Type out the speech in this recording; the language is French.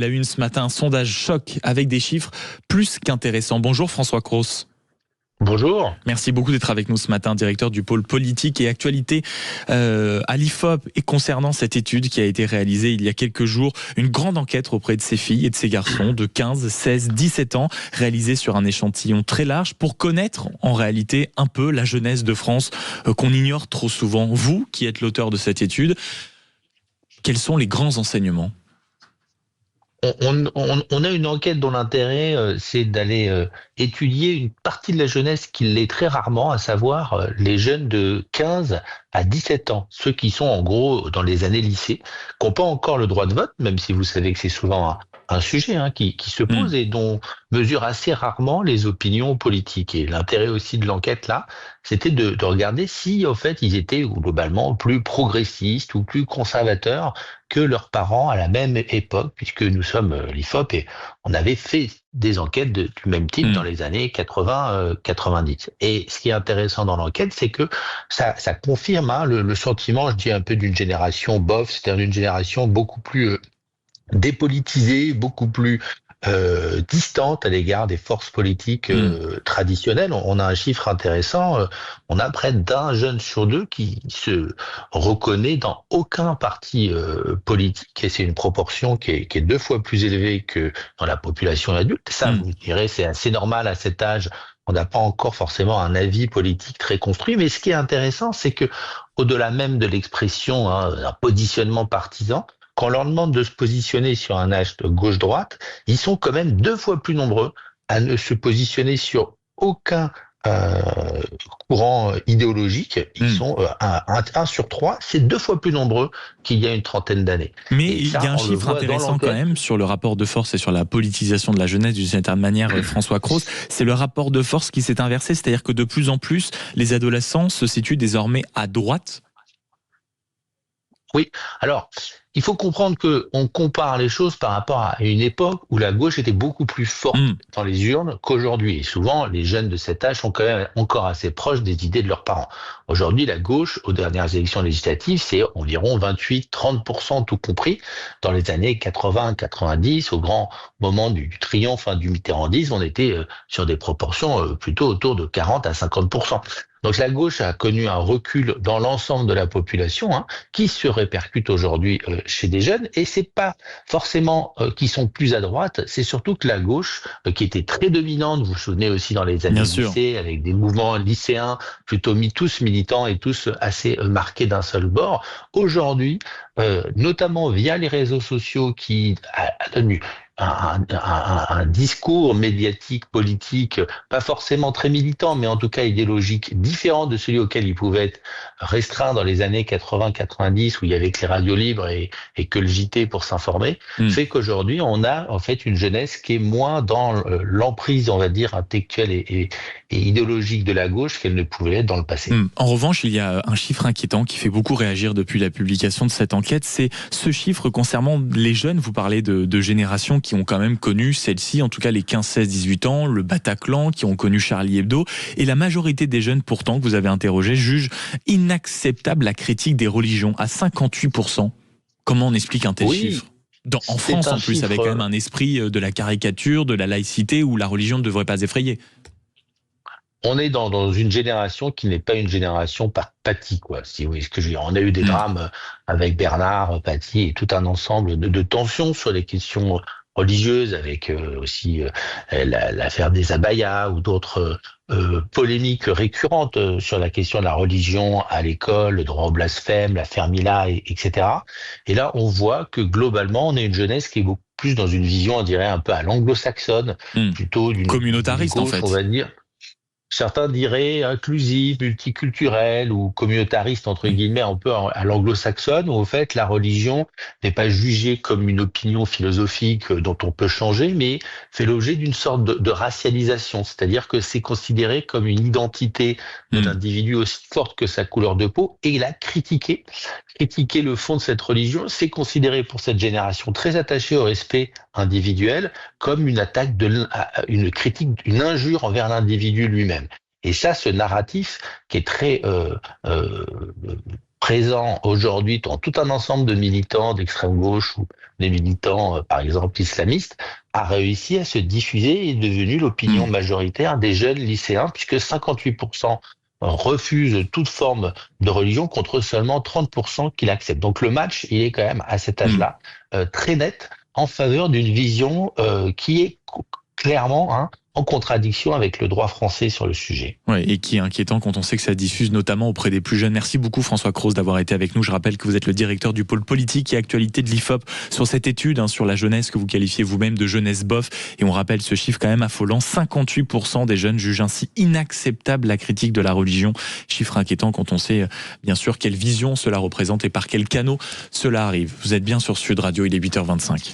La une ce matin, un sondage choc avec des chiffres plus qu'intéressants. Bonjour François Cros. Bonjour. Merci beaucoup d'être avec nous ce matin, directeur du pôle politique et actualité à l'IFOP. Et concernant cette étude qui a été réalisée il y a quelques jours, une grande enquête auprès de ces filles et de ces garçons de 15, 16, 17 ans, réalisée sur un échantillon très large pour connaître en réalité un peu la jeunesse de France qu'on ignore trop souvent. Vous, qui êtes l'auteur de cette étude, quels sont les grands enseignements ? On a une enquête dont l'intérêt, c'est d'aller étudier une partie de la jeunesse qui l'est très rarement, à savoir les jeunes de 15 à 17 ans, ceux qui sont en gros dans les années lycée, qui n'ont pas encore le droit de vote, même si vous savez que c'est souvent un sujet qui se pose et dont mesure assez rarement les opinions politiques. Et l'intérêt aussi de l'enquête là, c'était de regarder si en fait ils étaient globalement plus progressistes ou plus conservateurs que leurs parents à la même époque, puisque nous sommes l'IFOP et on avait fait des enquêtes du même type dans les années 80-90. Et ce qui est intéressant dans l'enquête, c'est que ça confirme le sentiment, je dis un peu d'une génération bof, c'est-à-dire d'une génération beaucoup plus dépolitisée, beaucoup plus distante à l'égard des forces politiques traditionnelles. On a un chiffre intéressant, on a près d'un jeune sur deux qui se reconnaît dans aucun parti politique, et c'est une proportion qui est 2 fois plus élevée que dans la population adulte. Ça, vous direz, c'est assez normal à cet âge. On n'a pas encore forcément un avis politique très construit, mais ce qui est intéressant, c'est que au-delà même de l'expression, un positionnement partisan, quand on leur demande de se positionner sur un axe de gauche-droite, ils sont quand même 2 fois plus nombreux à ne se positionner sur aucun courant idéologique. Ils sont 1 sur 3, c'est 2 fois plus nombreux qu'il y a une trentaine d'années. Mais il y a un chiffre intéressant quand même sur le rapport de force et sur la politisation de la jeunesse d'une certaine manière, François Cros, c'est le rapport de force qui s'est inversé, c'est-à-dire que de plus en plus, les adolescents se situent désormais à droite. Oui, alors, il faut comprendre qu'on compare les choses par rapport à une époque où la gauche était beaucoup plus forte dans les urnes qu'aujourd'hui. Et souvent, les jeunes de cet âge sont quand même encore assez proches des idées de leurs parents. Aujourd'hui, la gauche, aux dernières élections législatives, c'est environ 28-30% tout compris. Dans les années 80-90, au grand moment du triomphe du mitterrandisme, on était sur des proportions plutôt autour de 40 à 50%. Donc la gauche a connu un recul dans l'ensemble de la population qui se répercute aujourd'hui chez des jeunes, et c'est pas forcément qu'ils sont plus à droite, c'est surtout que la gauche qui était très dominante, vous vous souvenez aussi dans les années lycée, avec des mouvements lycéens plutôt tous militants et tous assez marqués d'un seul bord, aujourd'hui, notamment via les réseaux sociaux qui a tenu un discours médiatique, politique, pas forcément très militant, mais en tout cas idéologique, différent de celui auquel il pouvait être restreint dans les années 80-90, où il y avait que les radios libres et que le JT pour s'informer, fait qu'aujourd'hui, on a en fait une jeunesse qui est moins dans l'emprise, on va dire, intellectuelle et idéologique de la gauche qu'elle ne pouvait être dans le passé. En revanche, il y a un chiffre inquiétant qui fait beaucoup réagir depuis la publication de cette enquête, c'est ce chiffre concernant les jeunes. Vous parlez de générations qui ont quand même connu celle-ci, en tout cas les 15, 16, 18 ans, le Bataclan, qui ont connu Charlie Hebdo, et la majorité des jeunes pourtant que vous avez interrogés jugent inacceptable la critique des religions à 58%. Comment on explique un tel chiffre ? En France en plus, avec quand même un esprit de la caricature, de la laïcité, où la religion ne devrait pas effrayer. On est dans une génération qui n'est pas une génération par Paty, quoi. Si vous voyez ce que je veux dire. On a eu des drames avec Bernard, Paty et tout un ensemble de tensions sur les questions religieuses, avec aussi l'affaire des abayas ou d'autres polémiques récurrentes sur la question de la religion à l'école, le droit au blasphème, l'affaire Mila, etc. Et là, on voit que globalement, on a une jeunesse qui est beaucoup plus dans une vision, on dirait, un peu à l'anglo-saxonne, plutôt d'une communautariste gauche, en fait. on va dire. Certains diraient inclusif, multiculturel ou communautariste, entre guillemets, un peu à l'anglo-saxonne, où en fait la religion n'est pas jugée comme une opinion philosophique dont on peut changer, mais fait l'objet d'une sorte de racialisation, c'est-à-dire que c'est considéré comme une identité d'un individu aussi forte que sa couleur de peau, et la critiquer le fond de cette religion, c'est considéré pour cette génération très attachée au respect individuel comme une attaque, une critique, une injure envers l'individu lui-même. Et ça, ce narratif qui est très présent aujourd'hui dans tout un ensemble de militants d'extrême gauche ou des militants, par exemple, islamistes, a réussi à se diffuser et est devenu l'opinion Hmm. majoritaire des jeunes lycéens, puisque 58% refusent toute forme de religion contre seulement 30% qui l'acceptent. Donc le match, il est quand même à cet Hmm. âge-là très net en faveur d'une vision qui est clairement en contradiction avec le droit français sur le sujet. Ouais, et qui est inquiétant quand on sait que ça diffuse notamment auprès des plus jeunes. Merci beaucoup François Cros d'avoir été avec nous. Je rappelle que vous êtes le directeur du pôle politique et actualité de l'IFOP sur cette étude sur la jeunesse que vous qualifiez vous-même de jeunesse bof. Et on rappelle ce chiffre quand même affolant, 58% des jeunes jugent ainsi inacceptable la critique de la religion. Chiffre inquiétant quand on sait bien sûr quelle vision cela représente et par quel canaux cela arrive. Vous êtes bien sur Sud Radio, il est 8h25.